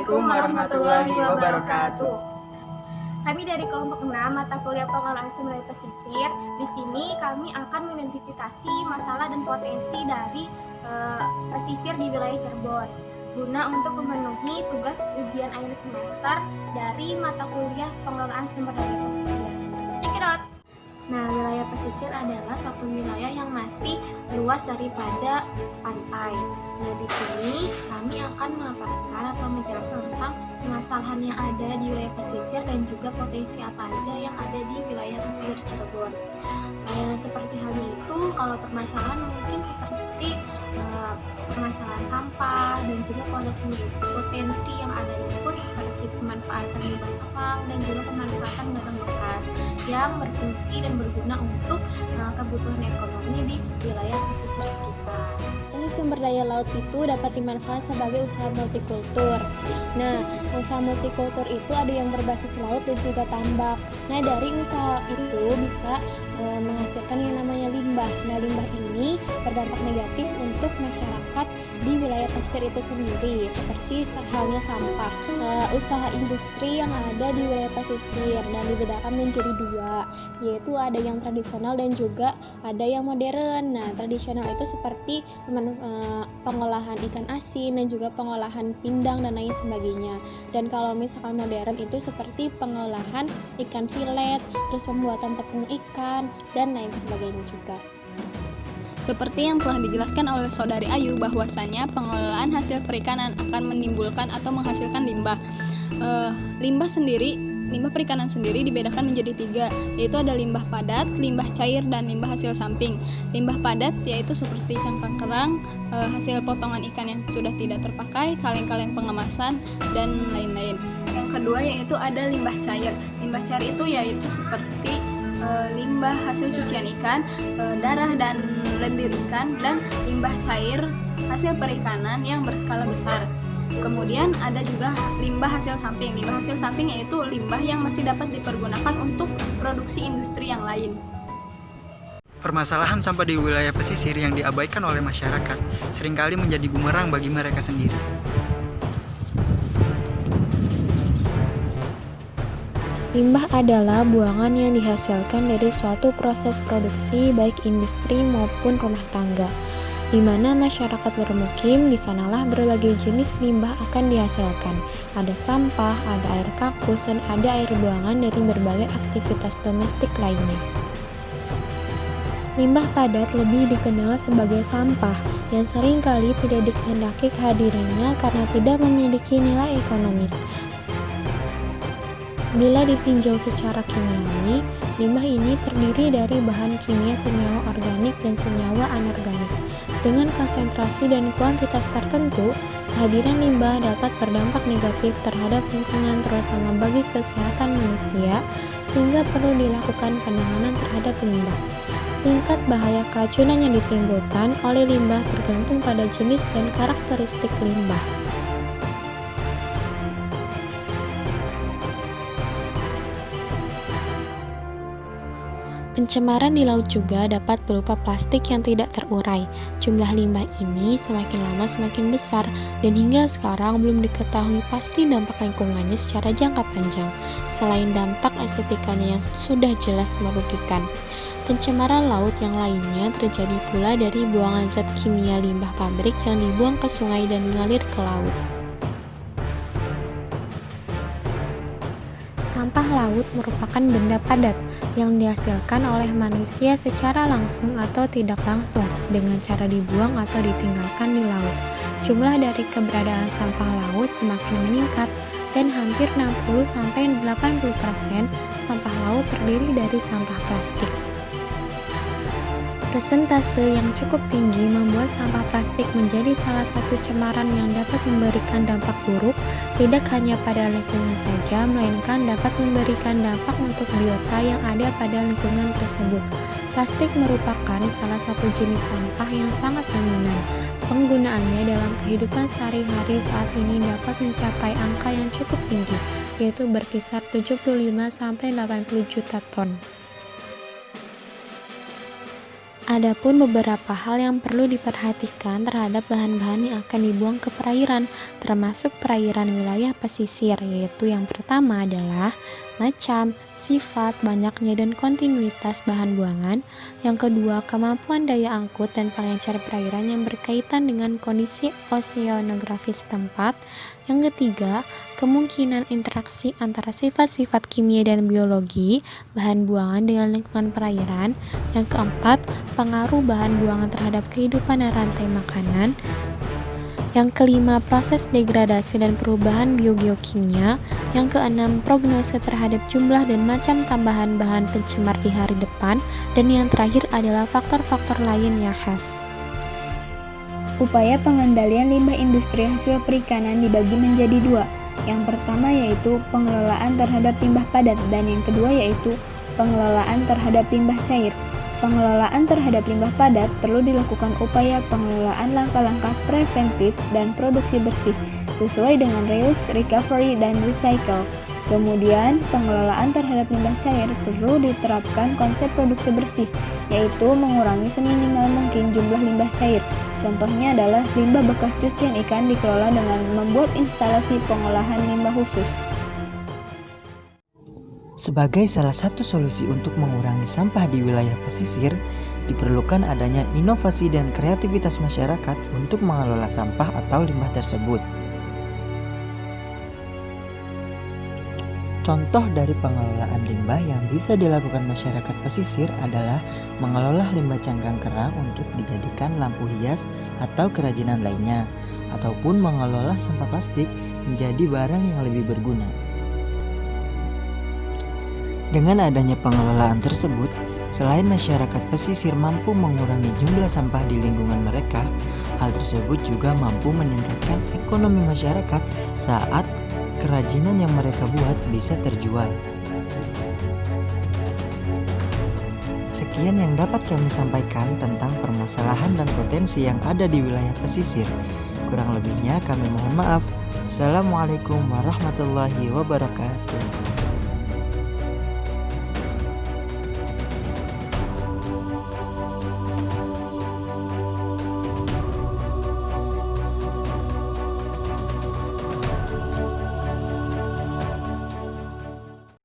Assalamualaikum warahmatullahi wabarakatuh. Kami dari kelompok 6 mata kuliah pengelolaan sumber daya pesisir. Di sini kami akan mengidentifikasi masalah dan potensi dari pesisir di wilayah Cirebon guna untuk memenuhi tugas ujian akhir semester dari mata kuliah pengelolaan sumber daya pesisir. Check it out. Nah, wilayah pesisir adalah suatu wilayah yang masih luas daripada pantai. Nah, di sini kami akan memaparkan atau menjelaskan tentang permasalahan yang ada di wilayah pesisir dan juga potensi apa aja yang ada di wilayah pesisir Cirebon. Seperti halnya itu, kalau permasalahan mungkin seperti permasalahan sampah dan juga potensi yang ada pun seperti pemanfaatan limbah kerang dan juga pemanfaatan barang bekas yang berfungsi dan berguna untuk kebutuhan ekonomi di wilayah pesisir sekitar. Ini sumber daya laut itu dapat dimanfaatkan sebagai usaha multikultur. Nah, usaha multikultur itu ada yang berbasis laut dan juga tambak. Nah, dari usaha itu bisa menghasilkan yang namanya limbah. Nah, limbah ini berdampak negatif untuk masyarakat di wilayah pesisir itu sendiri, seperti halnya sampah. Usaha industri yang ada di wilayah pesisir dan dibedakan menjadi dua, yaitu ada yang tradisional dan juga ada yang modern. Nah, tradisional itu seperti pengolahan ikan asin dan juga pengolahan pindang dan lain sebagainya. Dan kalau misalkan modern itu seperti pengolahan ikan filet, terus pembuatan tepung ikan dan lain sebagainya juga. Seperti yang telah dijelaskan oleh Saudari Ayu, bahwasannya pengelolaan hasil perikanan akan menimbulkan atau menghasilkan limbah. Limbah perikanan sendiri dibedakan menjadi 3, yaitu ada limbah padat, limbah cair, dan limbah hasil samping. Limbah padat yaitu seperti cangkang kerang, hasil potongan ikan yang sudah tidak terpakai, kaleng-kaleng pengemasan, dan lain-lain. Yang kedua yaitu ada limbah cair. Limbah cair itu yaitu seperti limbah hasil cucian ikan, darah dan lendir ikan, dan limbah cair hasil perikanan yang berskala besar. Kemudian ada juga limbah hasil samping. Limbah hasil samping yaitu limbah yang masih dapat dipergunakan untuk produksi industri yang lain. Permasalahan sampah di wilayah pesisir yang diabaikan oleh masyarakat seringkali menjadi bumerang bagi mereka sendiri. Limbah adalah buangan yang dihasilkan dari suatu proses produksi baik industri maupun rumah tangga. Di mana masyarakat bermukim, di sanalah berbagai jenis limbah akan dihasilkan. Ada sampah, ada air kakus, dan ada air buangan dari berbagai aktivitas domestik lainnya. Limbah padat lebih dikenal sebagai sampah yang seringkali tidak dikehendaki kehadirannya karena tidak memiliki nilai ekonomis. Bila ditinjau secara kimiawi, limbah ini terdiri dari bahan kimia senyawa organik dan senyawa anorganik. Dengan konsentrasi dan kuantitas tertentu, kehadiran limbah dapat berdampak negatif terhadap lingkungan terutama bagi kesehatan manusia, sehingga perlu dilakukan penanganan terhadap limbah. Tingkat bahaya keracunan yang ditimbulkan oleh limbah tergantung pada jenis dan karakteristik limbah. Pencemaran di laut juga dapat berupa plastik yang tidak terurai. Jumlah limbah ini semakin lama semakin besar dan hingga sekarang belum diketahui pasti dampak lingkungannya secara jangka panjang. Selain dampak estetikanya yang sudah jelas merugikan, pencemaran laut yang lainnya terjadi pula dari buangan zat kimia limbah pabrik yang dibuang ke sungai dan mengalir ke laut. Sampah laut merupakan benda padat yang dihasilkan oleh manusia secara langsung atau tidak langsung dengan cara dibuang atau ditinggalkan di laut. Jumlah dari keberadaan sampah laut semakin meningkat dan hampir 60-80% sampah laut terdiri dari sampah plastik. Persentase yang cukup tinggi membuat sampah plastik menjadi salah satu cemaran yang dapat memberikan dampak buruk tidak hanya pada lingkungan saja, melainkan dapat memberikan dampak untuk biota yang ada pada lingkungan tersebut. Plastik merupakan salah satu jenis sampah yang sangat dominan. Penggunaannya dalam kehidupan sehari-hari saat ini dapat mencapai angka yang cukup tinggi, yaitu berkisar 75-80 juta ton. Adapun beberapa hal yang perlu diperhatikan terhadap bahan-bahan yang akan dibuang ke perairan, termasuk perairan wilayah pesisir, yaitu yang pertama adalah macam, sifat, banyaknya dan kontinuitas bahan buangan. Yang kedua, kemampuan daya angkut dan pengencer perairan yang berkaitan dengan kondisi oseanografis setempat. Yang ketiga, kemungkinan interaksi antara sifat-sifat kimia dan biologi bahan buangan dengan lingkungan perairan. Yang keempat, pengaruh bahan buangan terhadap kehidupan dan rantai makanan. Yang kelima, proses degradasi dan perubahan biogeokimia. Yang keenam, prognose terhadap jumlah dan macam tambahan bahan pencemar di hari depan. Dan yang terakhir adalah faktor-faktor lain yang khas. Upaya pengendalian limbah industri hasil perikanan dibagi menjadi dua. Yang pertama yaitu pengelolaan terhadap limbah padat dan yang kedua yaitu pengelolaan terhadap limbah cair. Pengelolaan terhadap limbah padat perlu dilakukan upaya pengelolaan langkah-langkah preventif dan produksi bersih sesuai dengan reuse, recovery, dan recycle. Kemudian, pengelolaan terhadap limbah cair perlu diterapkan konsep produksi bersih, yaitu mengurangi seminimal mungkin jumlah limbah cair. Contohnya adalah limbah bekas cucian ikan dikelola dengan membuat instalasi pengolahan limbah khusus. Sebagai salah satu solusi untuk mengurangi sampah di wilayah pesisir, diperlukan adanya inovasi dan kreativitas masyarakat untuk mengelola sampah atau limbah tersebut. Contoh dari pengelolaan limbah yang bisa dilakukan masyarakat pesisir adalah mengelola limbah cangkang kerang untuk dijadikan lampu hias atau kerajinan lainnya, ataupun mengelola sampah plastik menjadi barang yang lebih berguna. Dengan adanya pengelolaan tersebut, selain masyarakat pesisir mampu mengurangi jumlah sampah di lingkungan mereka, hal tersebut juga mampu meningkatkan ekonomi masyarakat saat kerajinan yang mereka buat bisa terjual. Sekian yang dapat kami sampaikan tentang permasalahan dan potensi yang ada di wilayah pesisir. Kurang lebihnya kami mohon maaf. Assalamualaikum warahmatullahi wabarakatuh.